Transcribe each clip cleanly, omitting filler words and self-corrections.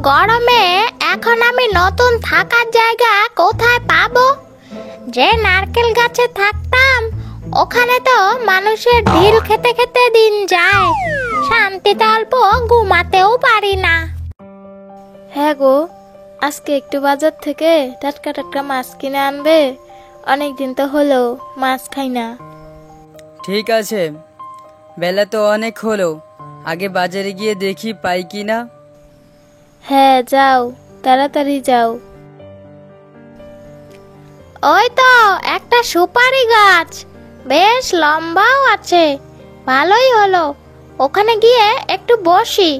গরমে এখন আমি নতুন থাকার জায়গা কোথায় পাবো? যে নারকেল গাছে থাকতাম ওখানে তো মানুষের ঢিল খেতে খেতে দিন যায়, শান্তিতে অল্প ঘুমাতেও পারি না। হ্যাঁ গো, আজকে একটু বাজার থেকে টাটকা টাটকা মাছ কিনে আনবে? অনেকদিন তো হলো মাছ খাই না। ঠিক আছে, বেলা তো অনেক হলো, আগে বাজারে গিয়ে দেখি পাই কি না। হ্যাঁ যাও, তাড়াতাড়ি যাও। ওই তো একটা সুপারি গাছ, বেশ লম্বাও আছে, ভালোই হলো, ওখানে গিয়ে একটু বসি।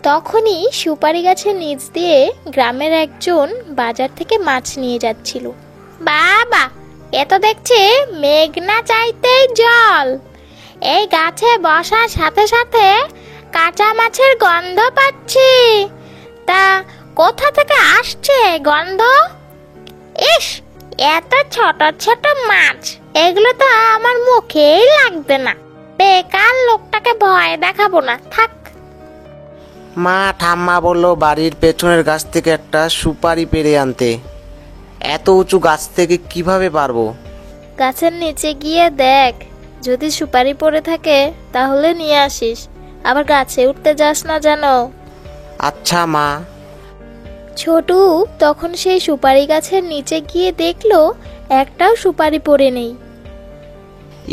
তখনই সুপারি গাছের নিচ দিয়ে গ্রামের একজন বাজার থেকে মাছ নিয়ে যাচ্ছিল। বাবা, এ তো দেখছি মেঘনা চাইতেই জল। এই গাছে বসার সাথে সাথে কাঁচা মাছের গন্ধ পাচ্ছি। তা কোথা থেকে আসছে গন্ধ? ইস, এত ছোট ছোট মাছ, এগুলো তো আমার মুখেই লাগবে না। বেকার লোকটাকে ভয় দেখাবো না, থাক। মা ঠাম্মা বললো বাড়ির পেছনের গাছ থেকে একটা সুপারি পেড়ে আনতে। এত উঁচু গাছ থেকে কিভাবে পারবো? গাছের নিচে গিয়ে দেখ, যদি সুপারি পড়ে থাকে তাহলে নিয়ে আসিস, আবার গাছে উঠতে যাস না যেন। আচ্ছা মা। ছোটু তখন সেই সুপারি গাছের নিচে গিয়ে দেখলো একটাও সুপারি পড়ে নেই।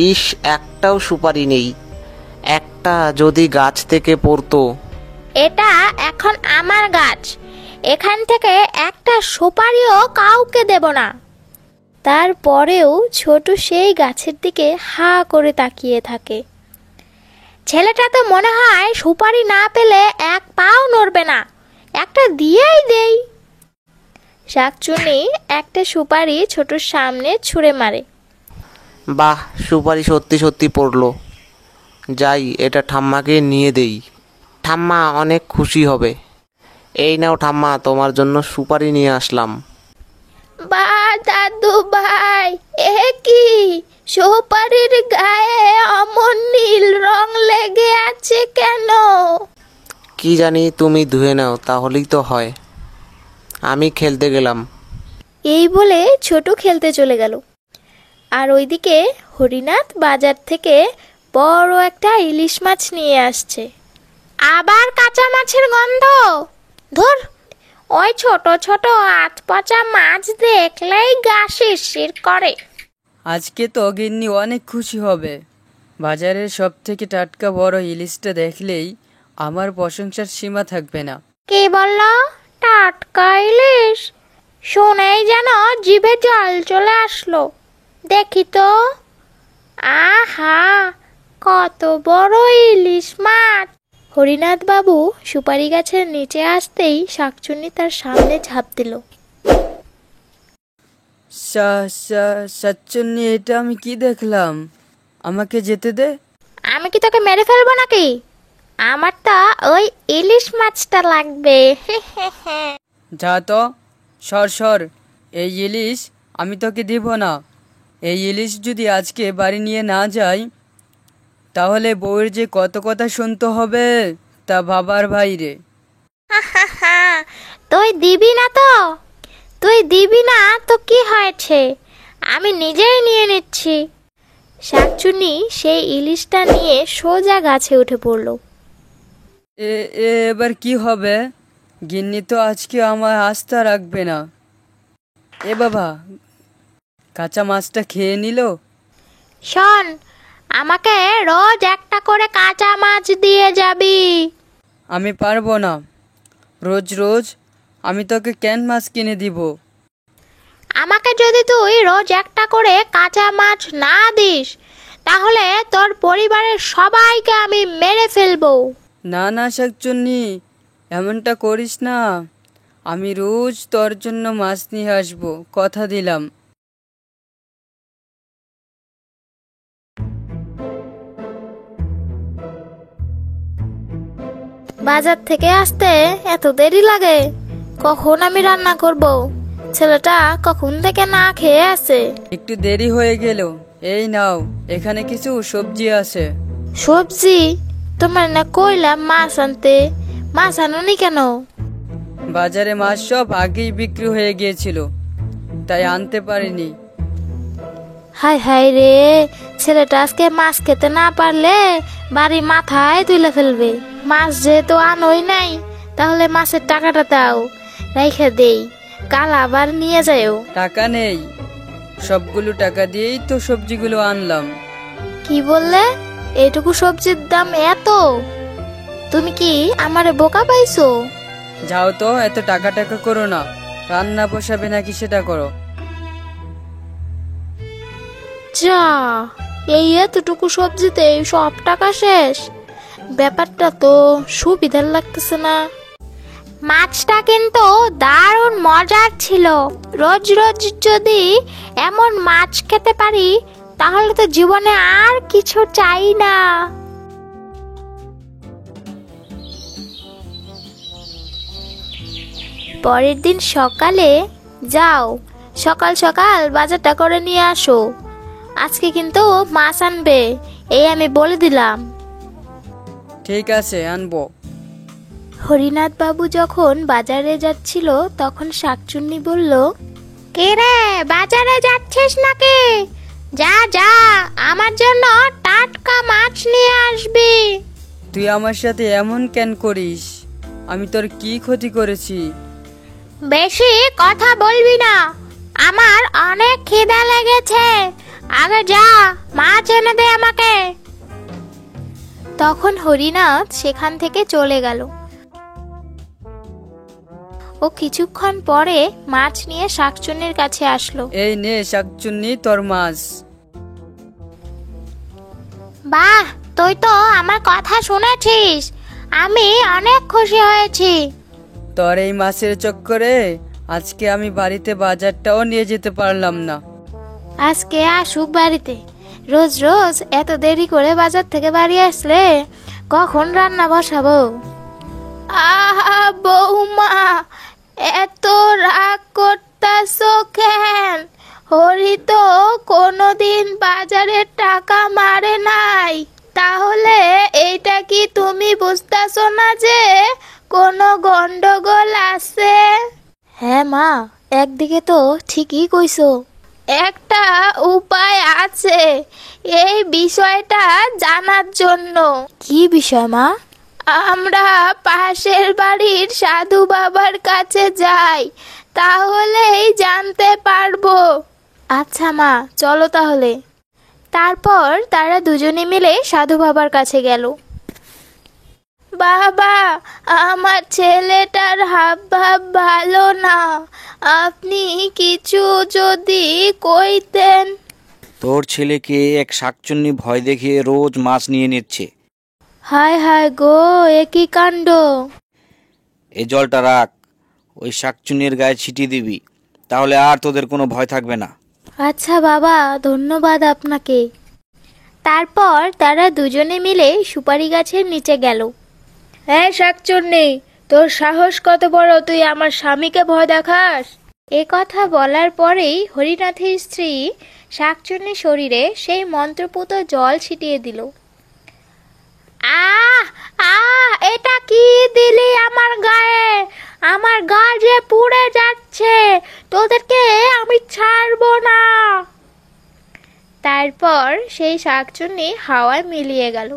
ইস, একটাও সুপারি নেই। একটা যদি গাছ থেকে পড়তো। এটা এখন আমার গাছ, এখান থেকে একটা সুপারিও কাউকে দেব না। তারপরেও ছোটু সেই গাছের দিকে হা করে তাকিয়ে থাকে। ছেলেটা তো মনে হয় সুপারি না পেলে এক পাও নড়বে না, একটা দিয়েই দেই। শাকচুন্নি একটা সুপারি ছোটুর সামনে ছুঁড়ে মারে। বাহ, সুপারি সত্যি সত্যি পড়লো। যাই, এটা ঠাম্মাকে নিয়ে দেই, ঠাম্মা অনেক খুশি হবে। এই নাও ঠাম্মা, তোমার জন্য সুপারি নিয়ে আসলাম। বা দাদু ভাই, এ কি সুপারির গায়ে অমন নীল রং লেগে আছে কেন? কি জানি, তুমি ধুয়ে নাও তাহলেই তো হয়। আমি খেলতে গেলাম। এই বলে ছোটু খেলতে চলে গেল। আর ওইদিকে হরিনাথ বাজার থেকে বড় একটা ইলিশ মাছ নিয়ে আসছে। আবার কাঁচা মাছের গন্ধ, ধুর, ওই ছোট ছোট হাত পচা মাছ দেখলেই গা শিরশির করে। আজকে তো গিন্নি অনেক খুশি হবে, বাজারের সব থেকে টাটকা বড় ইলিশটা দেখলেই আমার প্রশংসার সীমা থাকবে না। কি বললো? টাটকা ইলিশ? শুনেই যেন জিভে জল চলে আসলো। দেখি তো, আহা, কত বড় ইলিশ মাছ! হরিনাথ বাবু সুপারি গাছের নিচে আসতেই শাকচুন্নি তার সামনে ঝাঁপ দিল। শাকচুন্নি, এটা আমি কি দেখলাম? আমাকে যেতে দে। আমি কি তোকে মেরে ফেলবো নাকি? আমার তো ওই ইলিশ মাছটা লাগবে। যা তো, সর সর, এই ইলিশ আমি তোকে দিব না। এই ইলিশ যদি আজকে বাড়ি নিয়ে না যাই তাহলে বউয়ের যে কত কথা শুনতে হবে তা বাবার ভাইরে। তুই দিবি না তো? তুই দিবি না তো কি হয়েছে, আমি নিজেই নিয়ে নিচ্ছি। শাকচুন্নি সেই ইলিশটা নিয়ে সোজা গাছে উঠে পড়ল। এবার কি হবে? গিন্নি তো আজকে আমার আস্থা রাখবে না। এ বাবা, কাঁচা মাছটা খেয়ে নিল। শোন, আমাকে রোজ একটা করে কাঁচা মাছ দিয়ে যাবি। আমি পারবো না, রোজ রোজ আমি তোকে কেন মাছ কিনে দিব? আমাকে যদি তুই রোজ একটা করে কাঁচা মাছ না দিস তাহলে তোর পরিবারের সবাইকে আমি মেরে ফেলবো। না না শাকচুন্নি, এমনটা করিস না। আমি রোজ তোর জন্য মাছ নিয়ে আসবো, কথা দিলাম। বাজার থেকে আসতে এত দেরি লাগে? কখন আমি রান্না করব? ছেলেটা কখন থেকে না খেয়ে আছে। একটু দেরি হয়ে গেল। এই নাও, এখানে কিছু সবজি আছে। সবজি? তোমার না কইলাম মাছ আনতে, মাছ আনোনি কেন? বাজারে মাছ সব আগেই বিক্রি হয়ে গিয়েছিল, তাই আনতে পারিনি। হায় হায় রে, ছেলেটা আজকে মাছ খেতে না পারলে বাড়ি মাথায় তুলে ফেলবে। মাছ যেহেতু আনোই নাই, তাহলে মাছের টাকাটা দাও, রেখে দেই, কাল আবার নিয়ে যাও। টাকা নেই, সবগুলো টাকা দিয়েই তো সবজিগুলো আনলাম। কি বললে? এইটুকু সবজির দাম এত? তুমি কি আমারে বোকা পাইছো? যাও তো, এত টাকা টাকা করো না, রান্না বসাবে নাকি সেটা করো। যা, এই এতটুকু সবজিতে সব টাকা শেষ? ব্যাপারটা তো সুবিধার লাগতেছে না। মাছটা কিন্তু দারুণ মজার ছিল। রোজ রোজ যদি এমন মাছ খেতে পারি তাহলে তো জীবনে আর কিছু চাই না। পরের দিন সকালে, যাও সকাল সকাল বাজারটা করে নিয়ে আসো, আজকে কিন্তু মাছ আনবে, এই আমি বলে দিলাম। ঠিক আছে, আনবো। হরিনাথ বাবু যখন বাজারে যাচ্ছিল তখন শাকচুন্নি বলল, কে রে, বাজারে যাচ্ছিস নাকি? যা যা, আমার জন্য টাটকা মাছ নিয়ে আসবি। তুই আমার সাথে এমন কেন করিস? আমি তোর কি ক্ষতি করেছি? বেশি কথা বলবি না, আমার অনেক খিদা লেগেছে। আগে যা, মাছ এনে দে আমাকে। তখন হরিনাথ সেখান থেকে চলে গেল। ও কিছুক্ষণ পরে মাছ নিয়ে শাকচুন্নির কাছে আসলো। এই নে শাকচুন্নি, তোর মাছ। বাহ, তুই তো আমার কথা শুনেছিস, আমি অনেক খুশি হয়েছি। তোর এই মাছের চক্করে আজকে আমি বাড়িতে বাজারটাও নিয়ে যেতে পারলাম না। আজকে আসুক বাড়িতে, রোজ রোজ এত দেরি করে বাজার থেকে বাড়ি আসলে কখন রান্না বসাবো? আহা বৌমা, এত রাগ করতাছো কেন? হরি তো কোনোদিন বাজারের টাকা মারে নাই, তাহলে এইটা কি তুমি বুঝতাছো না যে কোনো গন্ডগোল আছে? হ্যাঁ মা, একদিকে তো ঠিকই কইছো। একটা উপায় আছে এই বিষয়টা জানার জন্য। কি বিষয় মা? আমরা পাশের বাড়ির সাধু বাবার কাছে যাই, তাহলেই জানতে পারবো। আচ্ছা মা, চলো তাহলে। তারপর তারা দুজনে মিলে সাধু বাবার কাছে গেল। বাবা, আমার ছেলেটার হাব ভাব ভালো না, আপনি কিছু যদি কইতেন। তোর ছেলেকে এক শাকচুন্নি ভয় দেখিয়ে রোজ মাছ নিয়ে নিচ্ছে। হায় হায় গো, এ কি কাণ্ড! এই জলটা রাখ, ওই শাকচুন্নির গায়ে ছিটিয়ে দিবি, তাহলে আর তোদের কোনো ভয় থাকবে না। আচ্ছা বাবা, ধন্যবাদ আপনাকে। তারপর তারা দুজনে মিলে সুপারি গাছের নিচে গেল। হ্যাঁ শাকচুন্নি, তোর সাহস কত বড়, তুই আমার স্বামীকে ভয় দেখাস? এ কথা বলার পরেই হরিনাথের স্ত্রী শাকচুন্নির শরীরে সেই মন্ত্রপুত জল ছিটিয়ে দিল। আহ আহ, এটা কি দিলি আমার গায়ে? আমার গা যে পুড়ে যাচ্ছে, তোদেরকে আমি ছাড়বো না। তারপর সেই শাকচুন্নি হাওয়ায় মিলিয়ে গেল।